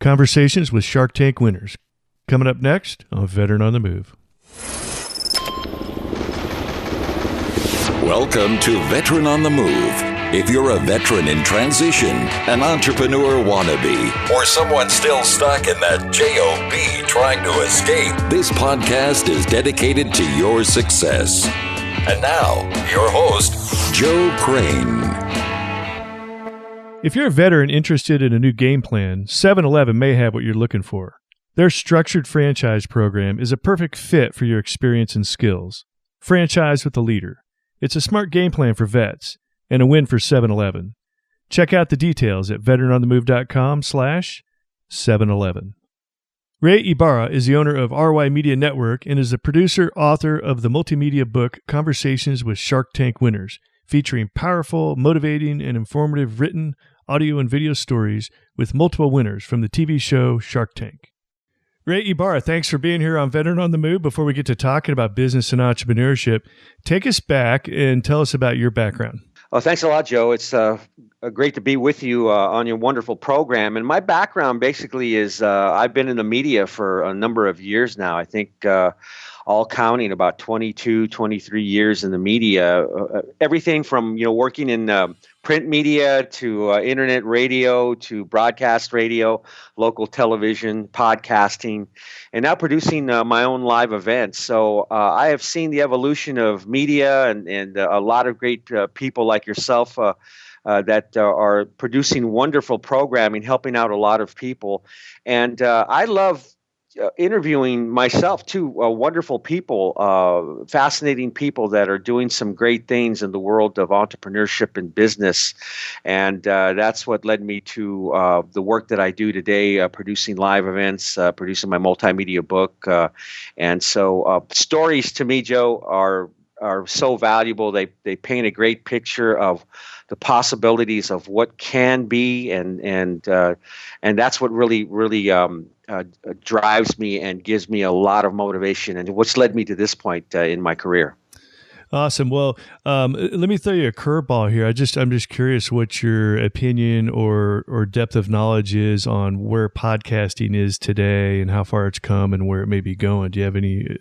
Conversations with Shark Tank winners. Coming up next on Veteran on the Move. Welcome to Veteran on the Move. If you're a veteran in transition, an entrepreneur wannabe, or someone still stuck in that JOB trying to escape, this podcast is dedicated to your success. And now, your host, Joe Crane. If you're a veteran interested in a new game plan, 7-Eleven may have what you're looking for. Their structured franchise program is a perfect fit for your experience and skills. Franchise with a leader. It's a smart game plan for vets and a win for 7-Eleven. Check out the details at veteranontheMove.com/7-Eleven. Rey Ybarra is the owner of RY Media Network and is the producer, author of the multimedia book Conversations with Shark Tank Winners, featuring powerful, motivating, and informative written, audio, and video stories with multiple winners from the TV show Shark Tank. Rey Ybarra, thanks for being here on Veteran on the Move. Before we get to talking about business and entrepreneurship, take us back and tell us about your background. Oh, thanks a lot, Joe. It's great to be with you on your wonderful program. And my background basically is I've been in the media for a number of years now. I think all counting about 22, 23 years in the media. Everything from working in print media to internet radio to broadcast radio, local television, podcasting, and now producing my own live events. So I have seen the evolution of media and a lot of great people like yourself that are producing wonderful programming, helping out a lot of people. And I love interviewing myself too, wonderful people, fascinating people that are doing some great things in the world of entrepreneurship and business. And that's what led me to the work that I do today, producing live events, producing my multimedia book. And so stories to me, Joe, are so valuable. They paint a great picture of the possibilities of what can be, and that's what really drives me and gives me a lot of motivation, and what's led me to this point in my career. Awesome. Well, let me throw you a curveball here. I'm just curious what your opinion or depth of knowledge is on where podcasting is today and how far it's come and where it may be going. Do you have any?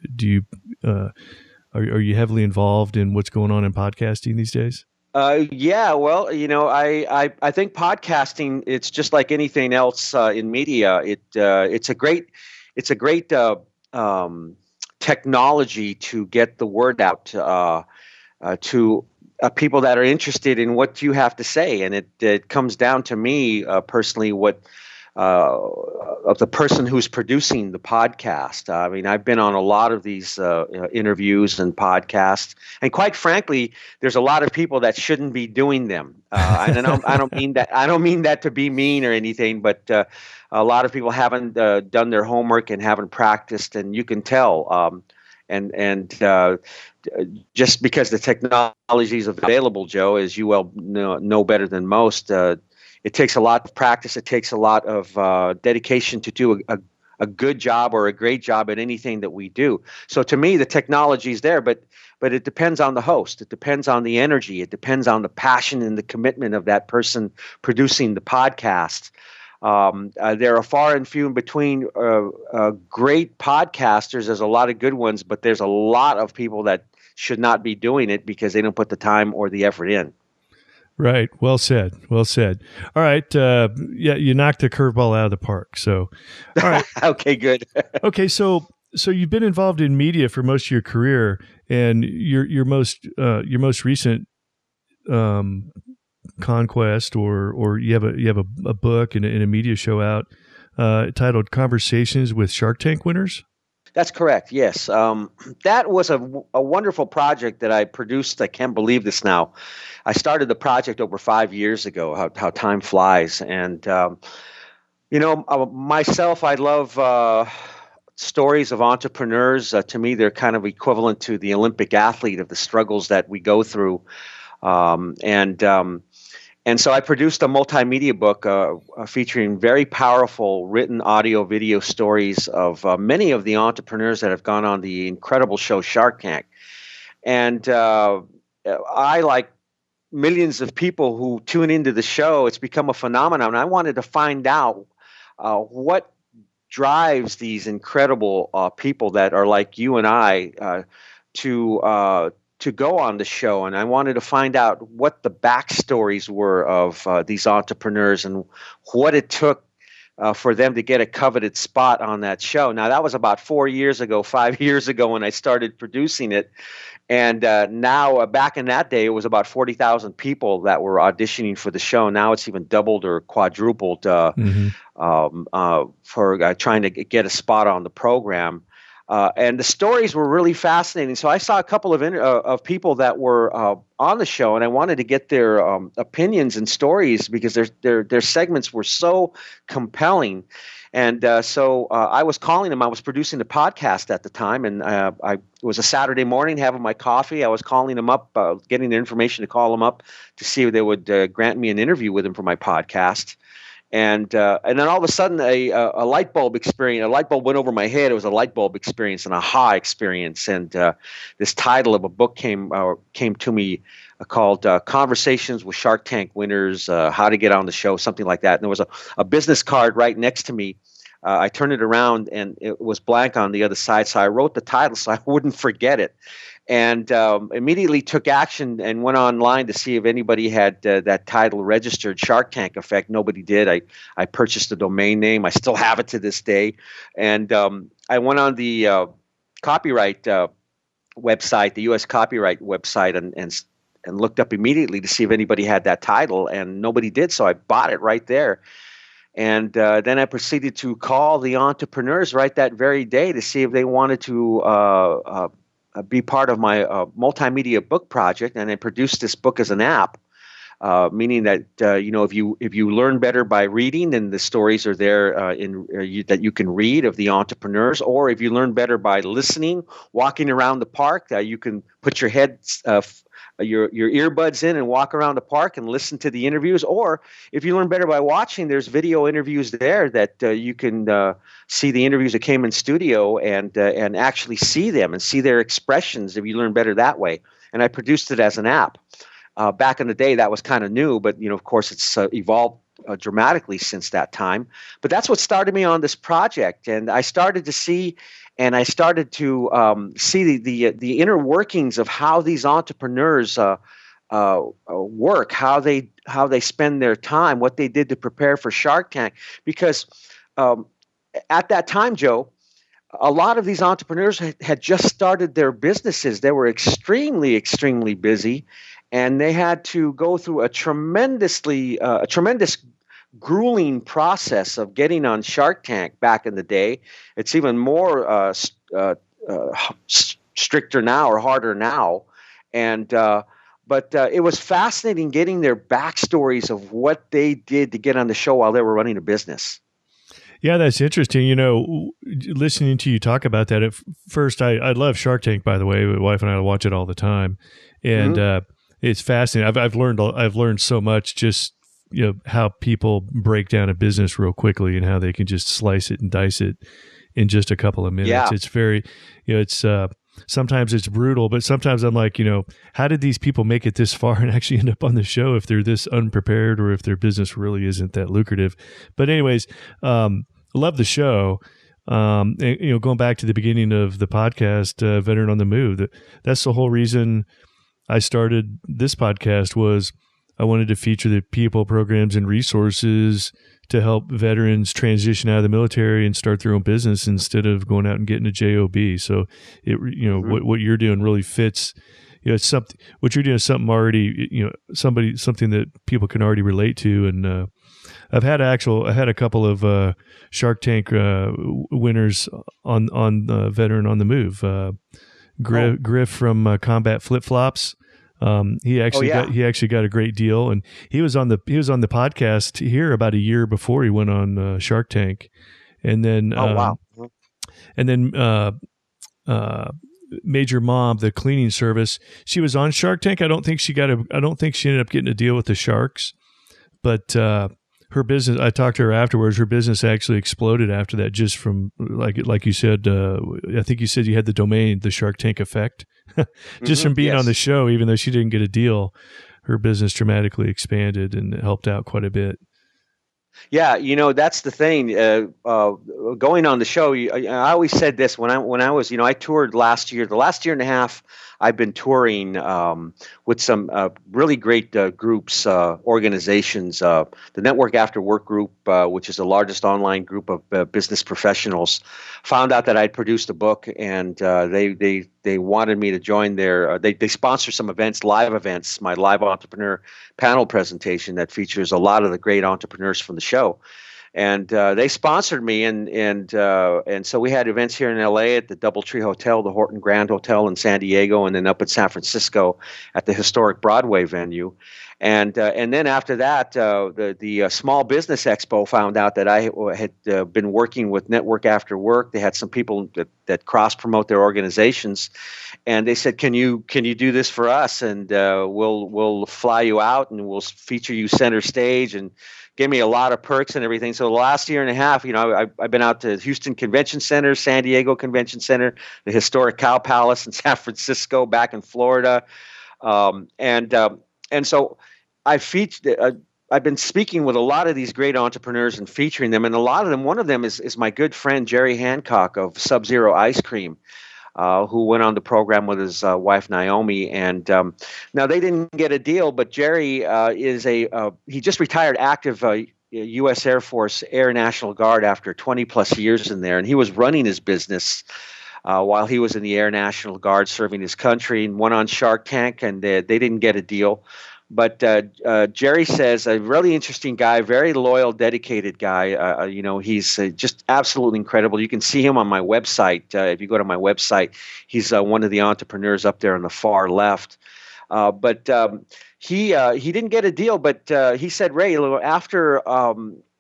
Are you heavily involved in what's going on in podcasting these days? Yeah, well, I think podcasting, it's just like anything else in media. It's a great technology to get the word out to people that are interested in what you have to say, and it comes down to me personally of the person who's producing the podcast. I mean, I've been on a lot of these interviews and podcasts, and quite frankly, there's a lot of people that shouldn't be doing them. And I don't mean that. I don't mean that to be mean or anything, but a lot of people haven't done their homework and haven't practiced, and you can tell. Just because the technology is available, Joe, as you well know better than most. It takes a lot of practice. It takes a lot of dedication to do a good job or a great job at anything that we do. So to me, the technology is there, but it depends on the host. It depends on the energy. It depends on the passion and the commitment of that person producing the podcast. There are far and few in between great podcasters. There's a lot of good ones, but there's a lot of people that should not be doing it because they don't put the time or the effort in. Right. Well said. Well said. All right. Yeah, you knocked the curveball out of the park. So, all right. Okay, good. Okay. So you've been involved in media for most of your career, and your most recent conquest, or you have a book and a media show out titled Conversations with Shark Tank Winners. That's correct. Yes. That was a wonderful project that I produced. I can't believe this now. I started the project over 5 years ago, how time flies. And, myself, I love stories of entrepreneurs. To me, they're kind of equivalent to the Olympic athlete of the struggles that we go through. And so I produced a multimedia book featuring very powerful written audio video stories of many of the entrepreneurs that have gone on the incredible show Shark Tank. And I, like millions of people who tune into the show, it's become a phenomenon. I wanted to find out what drives these incredible people that are like you and I to go on the show, and I wanted to find out what the backstories were of these entrepreneurs and what it took for them to get a coveted spot on that show. Now, that was about 4 years ago, 5 years ago when I started producing it. And now, back in that day, it was about 40,000 people that were auditioning for the show. Now it's even doubled or quadrupled for trying to get a spot on the program. And the stories were really fascinating. So I saw a couple of people that were on the show, and I wanted to get their opinions and stories because their segments were so compelling. And so I was calling them. I was producing the podcast at the time, and it was a Saturday morning, having my coffee. I was calling them up, getting the information to call them up to see if they would grant me an interview with them for my podcast. And then all of a sudden, a light bulb went over my head. It was a light bulb experience, an aha experience. And this title of a book came to me called Conversations with Shark Tank Winners, How to Get on the Show, something like that. And there was a business card right next to me. I turned it around, and it was blank on the other side. So I wrote the title so I wouldn't forget it. And immediately took action and went online to see if anybody had that title registered, Shark Tank Effect. Nobody did. I purchased the domain name. I still have it to this day. And I went on the copyright website, the U.S. copyright website, and looked up immediately to see if anybody had that title, and nobody did. So I bought it right there. And then I proceeded to call the entrepreneurs right that very day to see if they wanted to be part of my multimedia book project, and I produced this book as an app, meaning that if you learn better by reading, then the stories are there that you can read of the entrepreneurs, or if you learn better by listening, walking around the park, you can put your your earbuds in and walk around the park and listen to the interviews. Or if you learn better by watching, there's video interviews there that you can see the interviews that came in studio and actually see them and see their expressions if you learn better that way. And I produced it as an app. Back in the day, that was kind of new, but of course, it's evolved dramatically since that time. But that's what started me on this project, and I started to see. And I started to see the inner workings of how these entrepreneurs work, how they spend their time, what they did to prepare for Shark Tank. Because at that time, Joe, a lot of these entrepreneurs had just started their businesses. They were extremely, extremely busy, and they had to go through a tremendous grueling process of getting on Shark Tank back in the day. It's even more stricter now or harder now. But it was fascinating getting their backstories of what they did to get on the show while they were running a business. Yeah, that's interesting. Listening to you talk about that, at first, I love Shark Tank, by the way. My wife and I watch it all the time. And it's fascinating. I've learned so much just how people break down a business real quickly and how they can just slice it and dice it in just a couple of minutes. Yeah. It's very, it's sometimes it's brutal, but sometimes I'm like, how did these people make it this far and actually end up on the show if they're this unprepared or if their business really isn't that lucrative? But anyways, love the show. And, going back to the beginning of the podcast, Veteran on the Move, that's the whole reason I started this podcast was I wanted to feature the people, programs, and resources to help veterans transition out of the military and start their own business instead of going out and getting a job. So what you're doing really fits. It's something. What you're doing is something already. Something that people can already relate to. And I had a couple of Shark Tank winners on Veteran on the Move. Griff from Combat Flip Flops. He actually got a great deal, and he was on the podcast here about a year before he went on Shark Tank, and then Major Mom, the cleaning service, she was on Shark Tank. I don't think she ended up getting a deal with the sharks, but her business. I talked to her afterwards. Her business actually exploded after that, just from like you said. I think you said you had the domain, the Shark Tank Effect. Just from being on the show, even though she didn't get a deal, her business dramatically expanded and it helped out quite a bit. Yeah, that's the thing. Going on the show, I always said this when I was, I toured last year. The last year and a half, I've been touring with some really great groups, organizations. The Network After Work Group, which is the largest online group of business professionals, found out that I'd produced a book, and they wanted me to join their. They sponsor some events, live events. My live entrepreneur panel presentation that features a lot of the great entrepreneurs from the show, and they sponsored me, and so we had events here in LA at the DoubleTree Hotel, the Horton Grand Hotel in San Diego, and then up in San Francisco at the historic Broadway venue. And then after that, the Small Business Expo found out that I had been working with Network After Work. They had some people that cross promote their organizations, and they said, "Can you do this for us? And we'll fly you out, and we'll feature you center stage, and gave me a lot of perks and everything." So the last year and a half, I've been out to Houston Convention Center, San Diego Convention Center, the historic Cow Palace in San Francisco, back in Florida, and so I've been speaking with a lot of these great entrepreneurs and featuring them, and a lot of them. One of them is my good friend Jerry Hancock of Sub-Zero Ice Cream, who went on the program with his wife Naomi, and now they didn't get a deal, but Jerry he just retired active U.S. Air Force Air National Guard after 20 plus years in there, and he was running his business while he was in the Air National Guard serving his country, and went on Shark Tank, and they didn't get a deal. But Jerry says, a really interesting guy, very loyal, dedicated guy. He's just absolutely incredible. You can see him on my website. If you go to my website, he's one of the entrepreneurs up there on the far left. But he didn't get a deal. But he said, Ray, after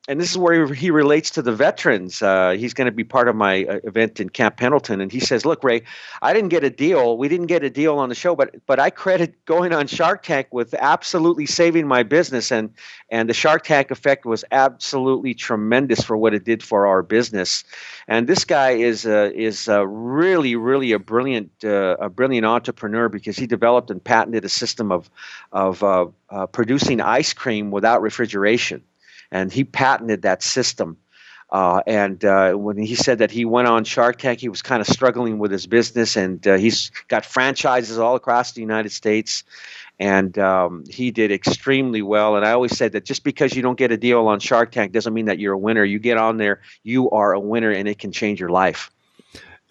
and this is where he relates to the veterans. He's going to be part of my event in Camp Pendleton. And he says, look, Ray, I didn't get a deal. We didn't get a deal on the show, but I credit going on Shark Tank with absolutely saving my business. And the Shark Tank effect was absolutely tremendous for what it did for our business. And this guy is really, really a brilliant entrepreneur, because he developed and patented a system of producing ice cream without refrigeration. And he patented that system. And when he said that he went on Shark Tank, he was kind of struggling with his business, and he's got franchises all across the United States. And he did extremely well. And I always said that just because you don't get a deal on Shark Tank doesn't mean that you're a winner. You get on there, you are a winner, and it can change your life.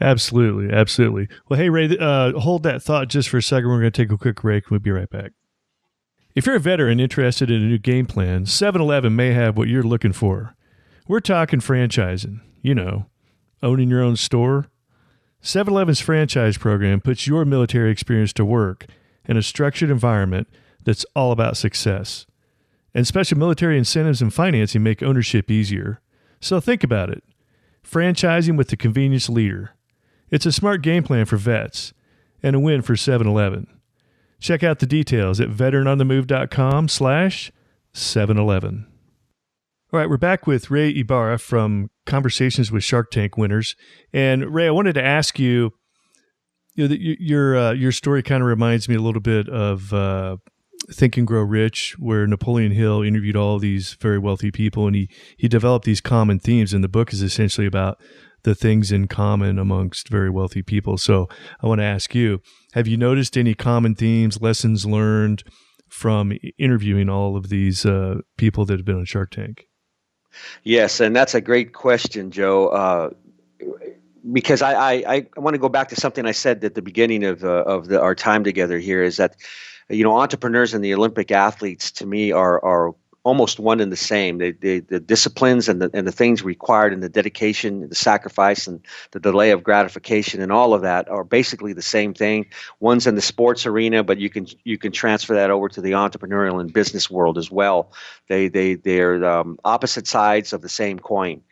Absolutely. Absolutely. Well, hey, Ray, hold that thought just for a second. We're going to take a quick break. We'll be right back. If you're a veteran interested in a new game plan, 7-Eleven may have what you're looking for. We're talking franchising, owning your own store. 7-Eleven's franchise program puts your military experience to work in a structured environment that's all about success. And special military incentives and financing make ownership easier. So think about it. Franchising with the convenience leader. It's a smart game plan for vets and a win for 7-Eleven. Check out the details at veteranontheMove.com/711. All right, we're back with Rey Ybarra from Conversations with Shark Tank Winners. And Ray, I wanted to ask you, your story kind of reminds me a little bit of Think and Grow Rich, where Napoleon Hill interviewed all these very wealthy people, and he developed these common themes. And the book is essentially about the things in common amongst very wealthy people. So I want to ask you, have you noticed any common themes, lessons learned from interviewing all of these people that have been on Shark Tank? Yes, and that's a great question, Joe, because I want to go back to something I said at the beginning of our time together here, is that, entrepreneurs and the Olympic athletes, to me, are almost one and the same. The disciplines and the things required, and the dedication, the sacrifice, and the delay of gratification, and all of that are basically the same thing. One's in the sports arena, but you can transfer that over to the entrepreneurial and business world as well. They're opposite sides of the same coin.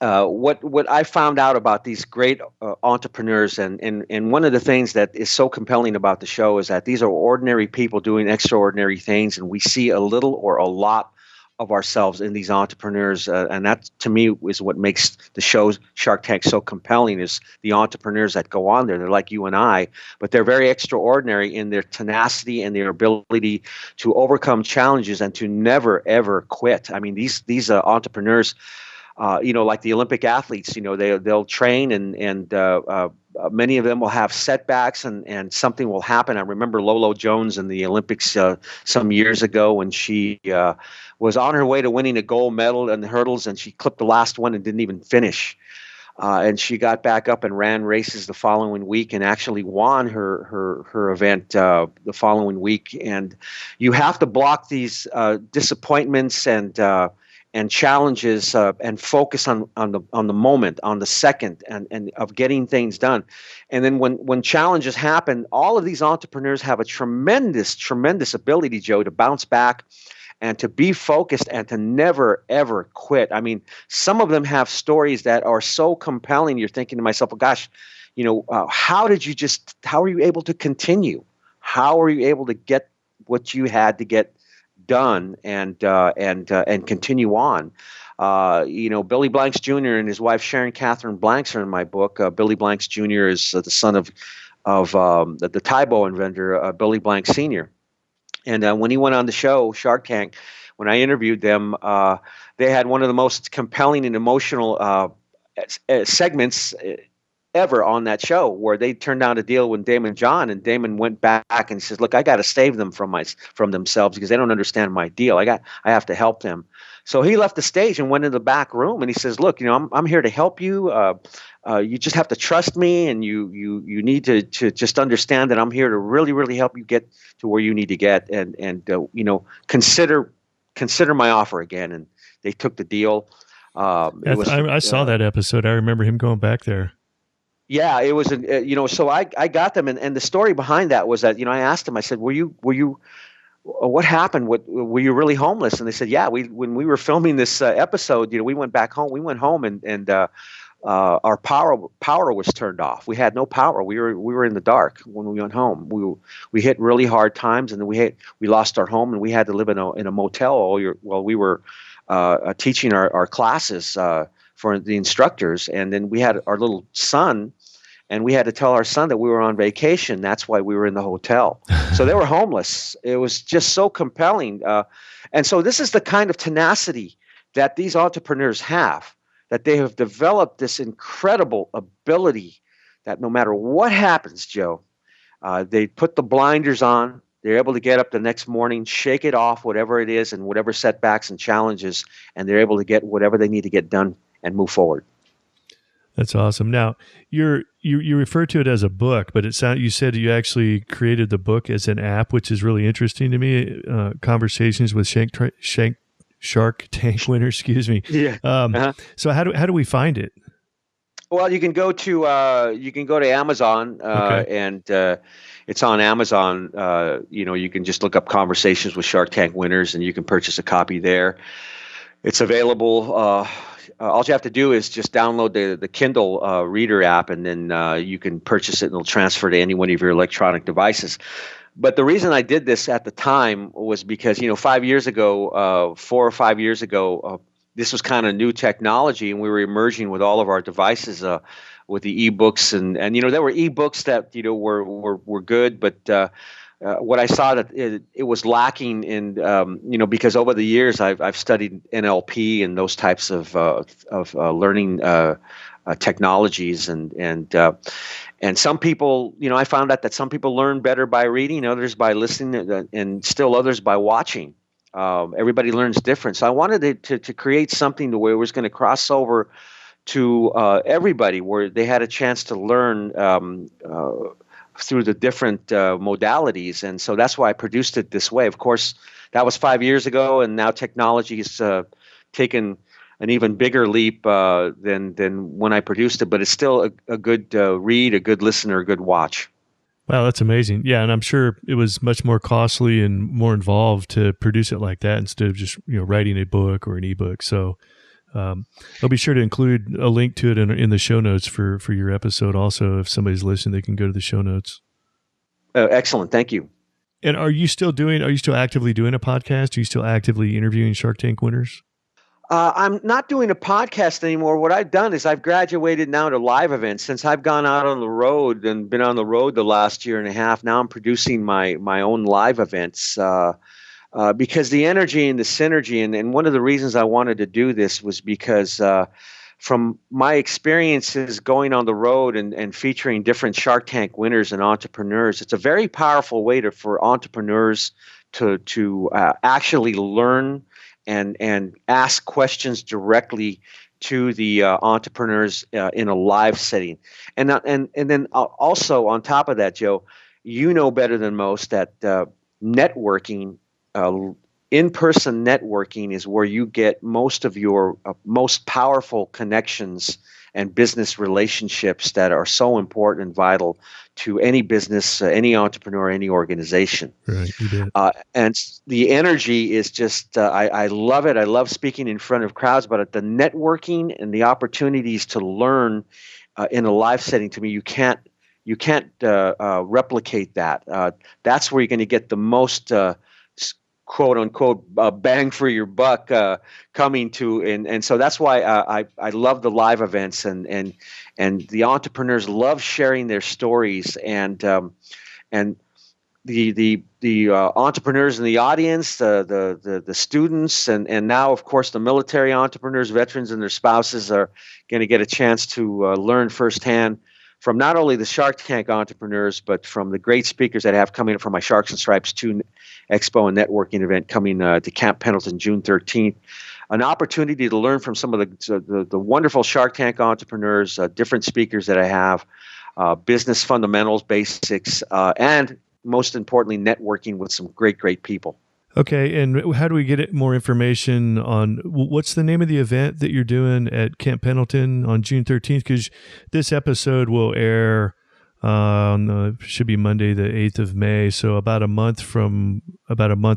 What I found out about these great entrepreneurs, and one of the things that is so compelling about the show is that these are ordinary people doing extraordinary things, and we see a little or a lot of ourselves in these entrepreneurs, and that to me is what makes the show Shark Tank so compelling. Is the entrepreneurs that go on there. They're like you and I, but they're very extraordinary in their tenacity and their ability to overcome challenges and to never ever quit. I mean, these entrepreneurs, like the Olympic athletes, they'll train and many of them will have setbacks and something will happen. I remember Lolo Jones in the Olympics some years ago when she was on her way to winning a gold medal in the hurdles, and she clipped the last one and didn't even finish. And she got back up and ran races the following week and actually won her event the following week. And you have to block these disappointments and challenges and focus on the moment, on the second, and of getting things done. And then when challenges happen, all of these entrepreneurs have a tremendous ability, Joe, to bounce back and to be focused and to never, ever quit. I mean, some of them have stories that are so compelling. You're thinking to myself, well, gosh, how are you able to continue? How are you able to get what you had to get done and continue on? Billy Blanks Jr. and his wife Sharon Catherine Blanks are in my book. Billy Blanks Jr. is the son of the Tybo inventor, Billy Blanks Sr. And when he went on the show Shark Tank, when I interviewed them, they had one of the most compelling and emotional segments ever on that show, where they turned down a deal with Damon John, and Damon went back and says, "Look, I got to save them from themselves because they don't understand my deal. I have to help them." So he left the stage and went in the back room, and he says, "Look, I'm here to help you. You just have to trust me, and you need to just understand that I'm here to really, really help you get to where you need to get, and consider my offer again." And they took the deal. I saw that episode. I remember him going back there. Yeah, it was, so I got them. And the story behind that was that, I asked them, I said, what happened? Were you really homeless? And they said, yeah, when we were filming this episode, we went back home. We went home and our power was turned off. We had no power. We were in the dark when we went home. We hit really hard times, and then we lost our home, and we had to live in a motel while we were teaching our classes for the instructors. And then we had our little son, and we had to tell our son that we were on vacation. That's why we were in the hotel. So they were homeless. It was just so compelling. And so this is the kind of tenacity that these entrepreneurs have, that they have developed this incredible ability that no matter what happens, Joe, they put the blinders on. They're able to get up the next morning, shake it off, whatever it is, and whatever setbacks and challenges, and they're able to get whatever they need to get done and move forward. That's awesome. Now, you refer to it as a book, but you said you actually created the book as an app, which is really interesting to me. Conversations with Shark Tank winner, excuse me. Yeah. So how do we find it? Well, you can go to Amazon, Okay. and it's on Amazon. You can just look up Conversations with Shark Tank winners, and you can purchase a copy there. It's available. All you have to do is just download the Kindle Reader app, and then you can purchase it, and it'll transfer to any one of your electronic devices. But the reason I did this at the time was because 4 or 5 years ago, this was kind of new technology, and we were emerging with all of our devices with the ebooks, and there were ebooks that were good, but what I saw that it was lacking in, because over the years I've studied NLP and those types of learning technologies, and some people, I found out that some people learn better by reading, others by listening, and still others by watching. Everybody learns different. So I wanted to create something the way it was going to cross over to everybody, where they had a chance to learn through the different modalities. And so that's why I produced it this way. Of course, that was 5 years ago, and now technology has taken an even bigger leap than when I produced it, but it's still a good read, a good listen, or a good watch. Wow, that's amazing. Yeah, and I'm sure it was much more costly and more involved to produce it like that instead of just writing a book or an ebook. So I'll be sure to include a link to it in the show notes for your episode. Also, if somebody's listening, they can go to the show notes. Excellent. Thank you. And are you still actively doing a podcast? Are you still actively interviewing Shark Tank winners? I'm not doing a podcast anymore. What I've done is I've graduated now to live events. Since I've gone out on the road and been on the road the last year and a half, now I'm producing my own live events because the energy and the synergy, and one of the reasons I wanted to do this was because from my experiences going on the road and featuring different Shark Tank winners and entrepreneurs, it's a very powerful way for entrepreneurs to actually learn and ask questions directly to the entrepreneurs in a live setting. And then also on top of that, Joe, you know better than most that networking, in-person networking is where you get most of your most powerful connections and business relationships that are so important and vital to any business, any entrepreneur, any organization. Right, you did. And the energy is just, I love it. I love speaking in front of crowds, but the networking and the opportunities to learn in a live setting, to me, you can't replicate that. That's where you're going to get the most quote unquote bang for your buck coming to, and so that's why I love the live events, and the entrepreneurs love sharing their stories, and the entrepreneurs in the audience, the students, and now of course the military entrepreneurs, veterans, and their spouses are going to get a chance to learn firsthand from not only the Shark Tank entrepreneurs, but from the great speakers that I have coming up from my Sharks and Stripes 2 Expo and networking event coming to Camp Pendleton June 13th. An opportunity to learn from some of the wonderful Shark Tank entrepreneurs, different speakers that I have, business fundamentals, basics, and most importantly, networking with some great people. Okay, and how do we get more information on what's the name of the event that you're doing at Camp Pendleton on June 13th? Because this episode will air should be Monday, the 8th of May. So about a month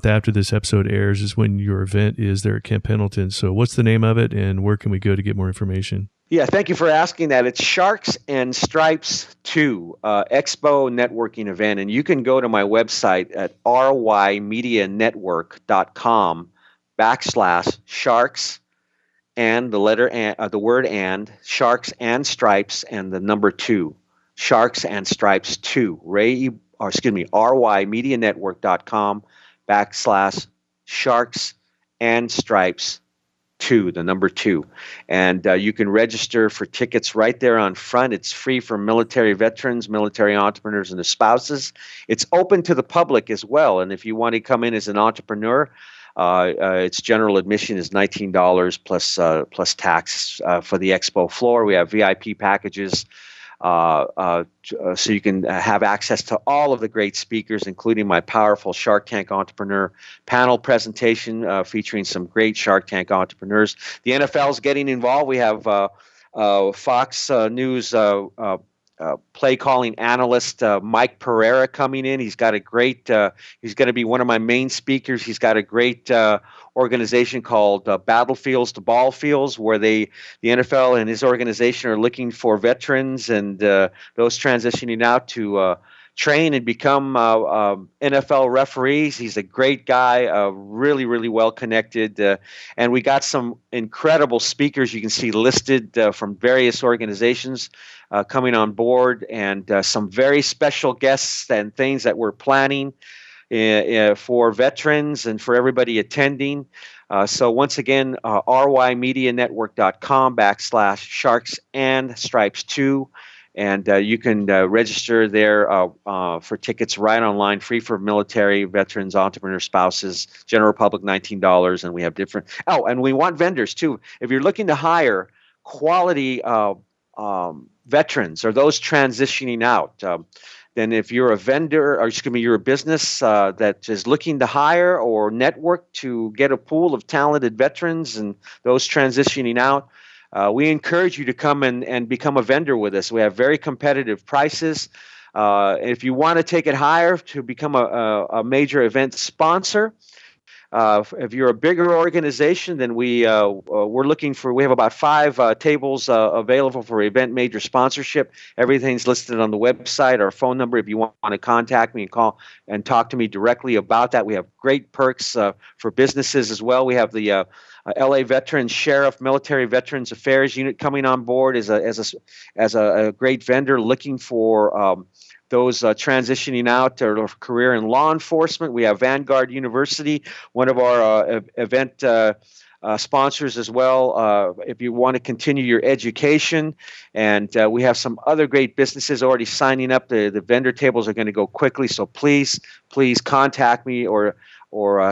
after this episode airs is when your event is there at Camp Pendleton. So what's the name of it, and where can we go to get more information? Yeah, thank you for asking that. It's Sharks and Stripes 2 Expo networking event, and you can go to my website at rymedianetwork.com/sharks and the letter and the word and sharks and stripes and the number 2, Sharks and Stripes 2. rymedianetwork.com/sharks and stripes 2, the number 2. And you can register for tickets right there on front. It's free for military veterans, military entrepreneurs, and their spouses. It's open to the public as well. And if you want to come in as an entrepreneur, its general admission is $19 plus tax for the expo floor. We have VIP packages. So you can have access to all of the great speakers, including my powerful Shark Tank entrepreneur panel presentation featuring some great Shark Tank entrepreneurs. The NFL is getting involved. We have Fox News play calling analyst Mike Pereira coming in. He's got a great. He's going to be one of my main speakers. He's got a great organization called Battlefields to Ball Fields, where the NFL and his organization are looking for veterans and those transitioning out to train and become NFL referees. He's a great guy, really well connected, and we got some incredible speakers you can see listed from various organizations coming on board, and some very special guests and things that we're planning for veterans and for everybody attending. So once again, rymedianetwork.com/sharks and stripes 2. And you can register there for tickets right online, free for military, veterans, entrepreneur spouses, general public $19. And we have different. Oh, and we want vendors too. If you're looking to hire quality veterans or those transitioning out, then if you're a vendor, or you're a business that is looking to hire or network to get a pool of talented veterans and those transitioning out, we encourage you to come and become a vendor with us. We have very competitive prices. If you want to take it higher to become a major event sponsor, If you're a bigger organization, then we have about 5 tables available for event major sponsorship. Everything's listed on the website. Our phone number, if you want to contact me and call and talk to me directly about that. We have great perks for businesses as well. We have the LA Veterans Sheriff Military Veterans Affairs Unit coming on board as a great vendor looking for those transitioning out to a career in law enforcement. We have Vanguard University, one of our event sponsors as well, if you want to continue your education. And we have some other great businesses already signing up. The vendor tables are going to go quickly, so please contact me or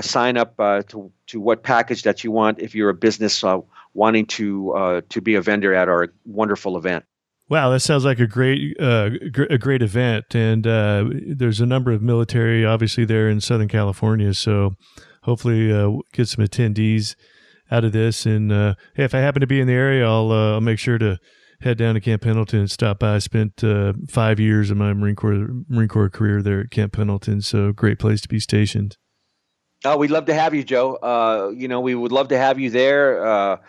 sign up to what package that you want if you're a business wanting to be a vendor at our wonderful event. Wow, that sounds like a great event, and there's a number of military, obviously, there in Southern California. So hopefully, get some attendees out of this. And hey, if I happen to be in the area, I'll make sure to head down to Camp Pendleton and stop by. I spent 5 years of my Marine Corps career there at Camp Pendleton. So great place to be stationed. Oh, we'd love to have you, Joe. We would love to have you there.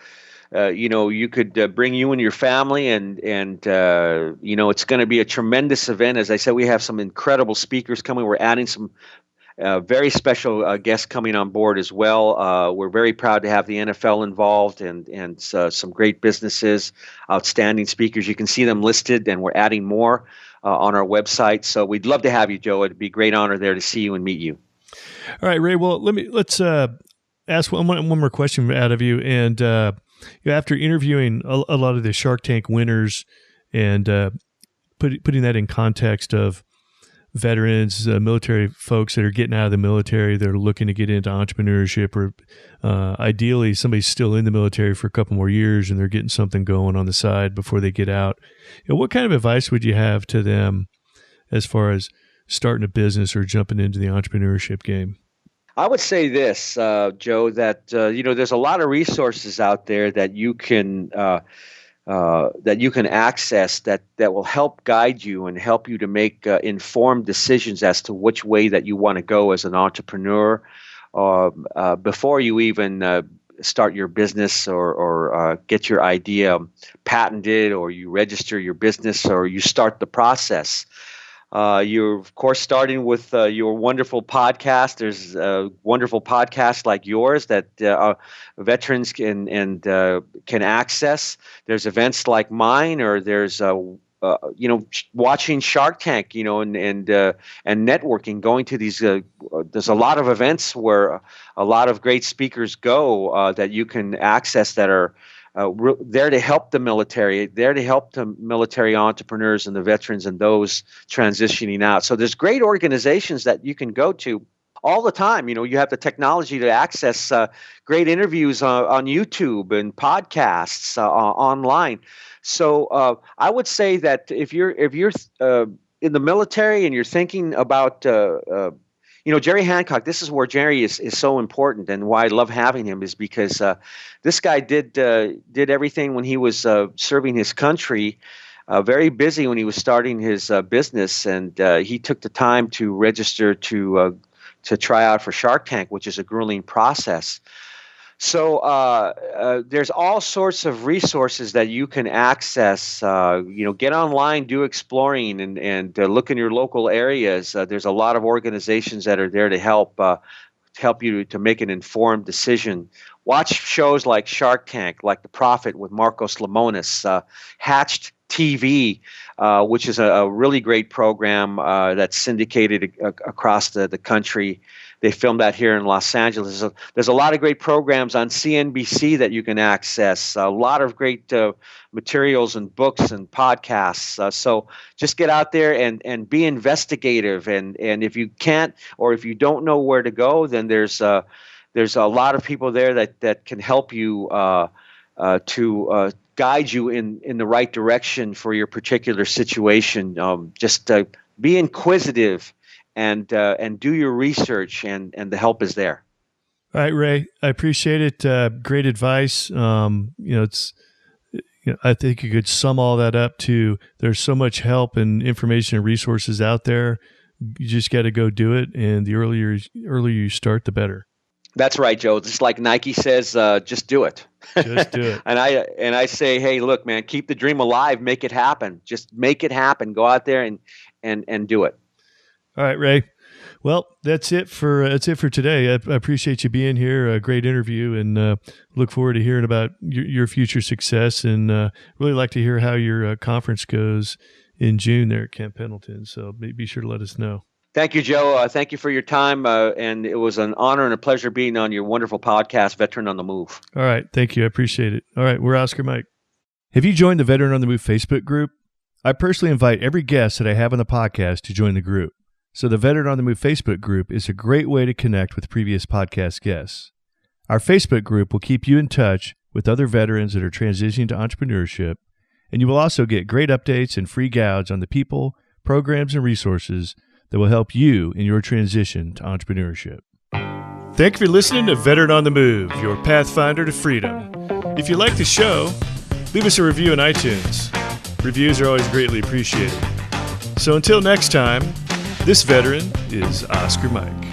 You could bring you and your family, and it's going to be a tremendous event. As I said, we have some incredible speakers coming. We're adding some very special guests coming on board as well. We're very proud to have the NFL involved and some great businesses, outstanding speakers. You can see them listed, and we're adding more on our website. So we'd love to have you, Joe. It'd be a great honor there to see you and meet you. All right, Ray. Well, let's ask one more question out of you. And after interviewing a lot of the Shark Tank winners and putting that in context of veterans, military folks that are getting out of the military, they're looking to get into entrepreneurship, or ideally somebody's still in the military for a couple more years and they're getting something going on the side before they get out. What kind of advice would you have to them as far as starting a business or jumping into the entrepreneurship game? I would say this, Joe, that there's a lot of resources out there that you can access that will help guide you and help you to make informed decisions as to which way that you want to go as an entrepreneur, before you even start your business or get your idea patented, or you register your business, or you start the process. You're, of course, starting with your wonderful podcast. There's wonderful podcasts like yours that veterans can access. There's events like mine, or there's watching Shark Tank, and networking. Going to these, there's a lot of events where a lot of great speakers go that you can access that are there to help the military, there to help the military entrepreneurs and the veterans and those transitioning out. So there's great organizations that you can go to all the time. You have the technology to access great interviews on YouTube and podcasts online. So I would say that if you're in the military and you're thinking about Jerry Hancock, this is where Jerry is so important, and why I love having him is because this guy did everything when he was serving his country, very busy when he was starting his business, and he took the time to register to try out for Shark Tank, which is a grueling process. So there's all sorts of resources that you can access. Get online, do exploring, and look in your local areas. There's a lot of organizations that are there to help you to make an informed decision. Watch shows like Shark Tank, like The Profit with Marcos Lemonis, Hatched TV, which is a really great program that's syndicated across the country. They filmed that here in Los Angeles. There's a lot of great programs on CNBC that you can access, a lot of great materials and books and podcasts. So just get out there and be investigative. And if you can't, or if you don't know where to go, then there's a lot of people there that can help you to guide you in the right direction for your particular situation. Just be inquisitive and do your research, and the help is there. All right, Ray, I appreciate it. Great advice. It's I think you could sum all that up to there's so much help and information and resources out there. You just got to go do it, and the earlier you start, the better. That's right, Joe. Just like Nike says, just do it. Just do it. and I say, hey, look, man, keep the dream alive, make it happen. Just make it happen. Go out there and do it. All right, Ray. Well, that's it for today. I appreciate you being here. A great interview, and look forward to hearing about your future success. And really like to hear how your conference goes in June there at Camp Pendleton. So be sure to let us know. Thank you, Joe. Thank you for your time, and it was an honor and a pleasure being on your wonderful podcast, Veteran on the Move. All right, thank you. I appreciate it. All right, we're Oscar Mike. Have you joined the Veteran on the Move Facebook group? I personally invite every guest that I have on the podcast to join the group. So the Veteran on the Move Facebook group is a great way to connect with previous podcast guests. Our Facebook group will keep you in touch with other veterans that are transitioning to entrepreneurship, and you will also get great updates and free guides on the people, programs, and resources that will help you in your transition to entrepreneurship. Thank you for listening to Veteran on the Move, your pathfinder to freedom. If you like the show, leave us a review on iTunes. Reviews are always greatly appreciated. So until next time, this veteran is Oscar Mike.